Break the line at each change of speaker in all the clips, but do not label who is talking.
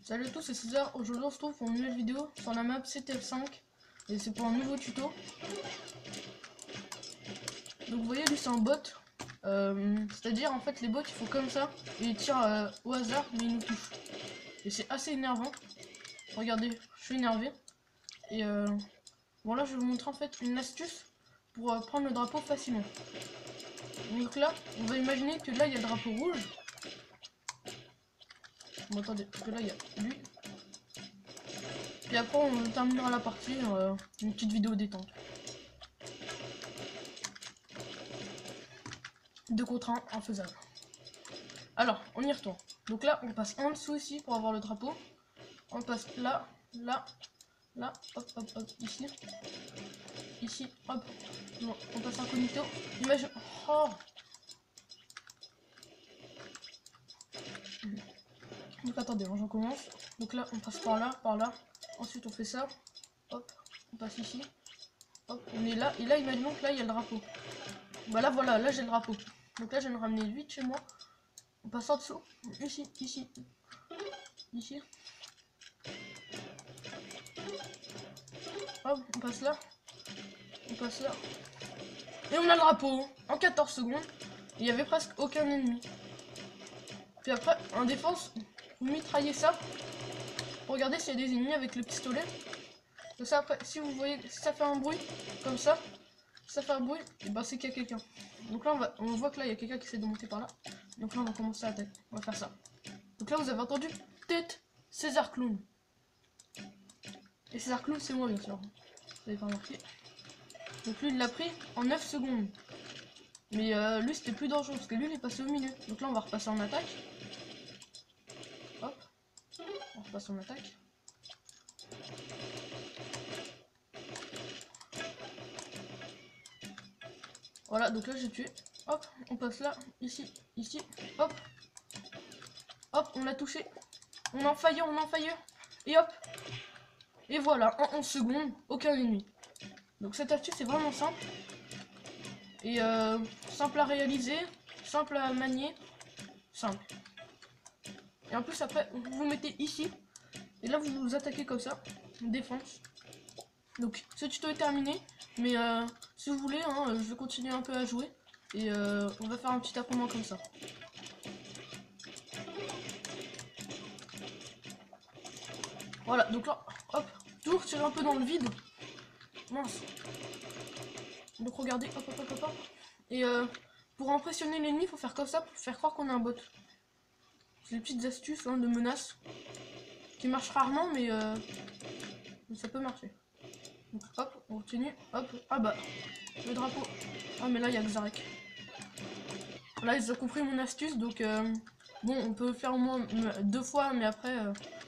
Salut à tous, c'est César. Aujourd'hui on se retrouve pour une nouvelle vidéo sur la map CTF5 et c'est pour un nouveau tuto. Donc vous voyez, lui c'est un bot, c'est-à-dire en fait les bots ils font comme ça et ils tirent au hasard mais ils nous touchent. Et c'est assez énervant. Regardez, je suis énervé. Et bon, là je vais vous montrer en fait une astuce pour prendre le drapeau facilement. Donc là, on va imaginer que là il y a le drapeau rouge. Bon, attendez, parce que là il y a lui. Puis après on terminera la partie, une petite vidéo détente. 2 contre 1, infaisable. Alors, on y retourne. Donc là, on passe en dessous ici pour avoir le drapeau. On passe là, là, là, hop, hop, hop, ici. Ici, hop. Non, on passe incognito. Imagine. Oh. Donc attendez, j'en commence. Donc là, on passe par là, par là. Ensuite, on fait ça. Hop, on passe ici. Hop, on est là. Et là, imaginons que là, il y a le drapeau. Bah là, voilà, là, j'ai le drapeau. Donc là, je vais me ramener 8 chez moi. On passe en dessous. Ici, ici. Ici. Hop, on passe là. On passe là. Et on a le drapeau. En 14 secondes. Il n'y avait presque aucun ennemi. Puis après, en défense, vous mitraillez ça. Regardez s'il y a des ennemis avec le pistolet. Donc ça, après, si vous voyez, si ça fait un bruit, comme ça, si ça fait un bruit, et ben c'est qu'il y a quelqu'un. Donc là, on voit que là, il y a quelqu'un qui essaie de monter par là. Donc là, on va commencer à attaquer. On va faire ça. Donc là, vous avez entendu tête César Clown. Et César Clown, c'est moi, bien sûr. Vous avez pas remarqué. Donc lui, il l'a pris en 9 secondes. Mais lui, c'était plus dangereux, parce que lui, il est passé au milieu. Donc là, on va repasser en attaque. Hop. On repasse en attaque. Voilà, donc là, j'ai tué. Hop, on passe là, ici, ici. Hop. Hop, on l'a touché. On en faille, on en faille. Et hop. Et voilà, en 11 secondes, aucun ennemi. Donc cette astuce est vraiment simple. Et simple à réaliser, simple à manier, simple. Et en plus après, vous vous mettez ici. Et là, vous vous attaquez comme ça. Défense. Donc ce tuto est terminé. Mais si vous voulez, hein, je vais continuer un peu à jouer. Et on va faire un petit affrontement comme ça. Voilà, donc là, hop, toujours tirer un peu dans le vide. Mince. Donc regardez, hop, hop, hop, hop, hop. Et pour impressionner l'ennemi, il faut faire comme ça, pour faire croire qu'on a un bot. C'est des petites astuces hein, de menaces qui marchent rarement, mais ça peut marcher. Donc hop, on continue, hop, ah bah, le drapeau. Ah mais là il y a Xarek. Là ils ont compris mon astuce, donc bon, on peut faire au moins 2 fois, mais après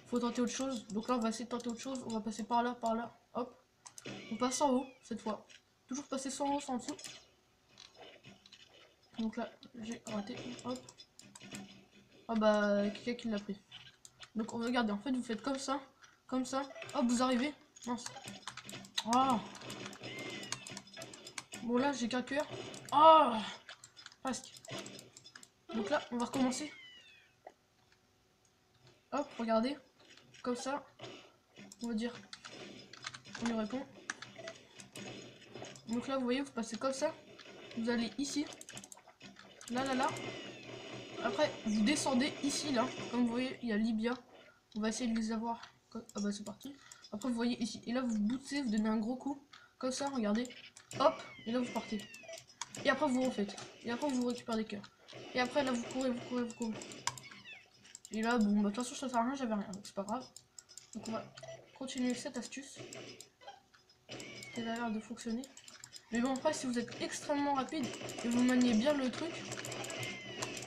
faut tenter autre chose. Donc là on va essayer de tenter autre chose, on va passer par là, hop. On passe en haut cette fois. Toujours passer soit en haut, soit en dessous. Donc là j'ai raté, hop. Ah bah, quelqu'un qui l'a pris. Donc regardez, en fait vous faites comme ça, hop vous arrivez. Mince. Oh. Bon là j'ai qu'un cœur. Oh. Presque. Donc là on va recommencer. Hop, regardez. Comme ça. On va dire. On lui répond. Donc là vous voyez, vous passez comme ça. Vous allez ici. Là, là, là. Après vous descendez ici, là. Comme vous voyez, il y a Libya. On va essayer de les avoir. Ah bah c'est parti. Après vous voyez ici. Et là vous bootez, vous donnez un gros coup. Comme ça, regardez. Hop. Et là vous partez. Et après vous refaites. Et après vous récupérez des cœurs. Et après là vous courez, vous courez, vous courez. Et là bon bah de toute façon ça sert à rien, j'avais rien. Donc c'est pas grave. Donc on va continuer cette astuce. Elle a l'air de fonctionner. Mais bon après si vous êtes extrêmement rapide et vous maniez bien le truc.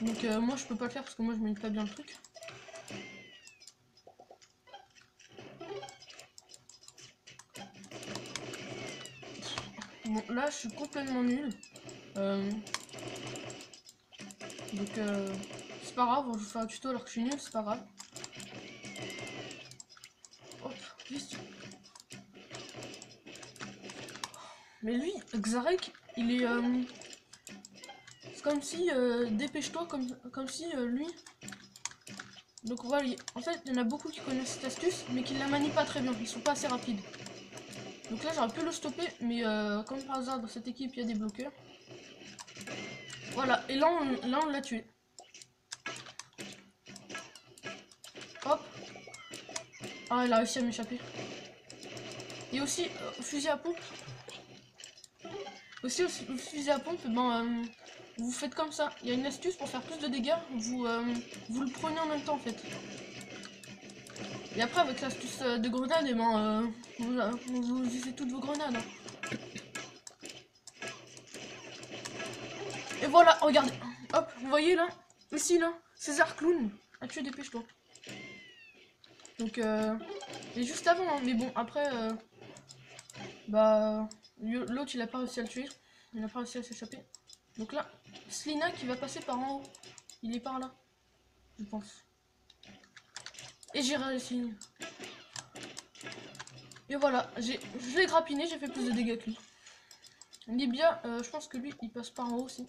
Donc moi je peux pas le faire parce que moi je manie pas bien le truc. Bon là je suis complètement nul. Donc c'est pas grave, je vais faire un tuto alors que je suis nul, c'est pas grave. Hop, vite. Mais lui, Xarek, il est c'est comme si dépêche-toi, comme si lui Donc voilà, en fait, il y en a beaucoup qui connaissent cette astuce, mais qui la manient pas très bien, ils sont pas assez rapides. Donc là, j'aurais pu le stopper, mais comme par hasard, dans cette équipe, il y a des bloqueurs. Voilà, et là, on l'a tué. Hop. Ah, il a réussi à m'échapper. Et aussi, fusil à pompe. Aussi, au fusil à pompe, ben, vous faites comme ça. Il y a une astuce pour faire plus de dégâts. Vous le prenez en même temps, en fait. Et après, avec l'astuce de grenade, et ben, vous utilisez toutes vos grenades. Hein. Et voilà, regardez. Hop, vous voyez là? Ici, là, César Clown a tué, dépêche-toi. Donc, et juste avant, hein, mais bon, après, bah, l'autre, il a pas réussi à le tuer. Il a pas réussi à s'échapper. Donc là, Slina qui va passer par en haut. Il est par là, je pense. Et j'ai réussi. Et voilà, je l'ai grappiné, j'ai fait plus de dégâts que lui. Libya, je pense que lui, il passe par en haut aussi.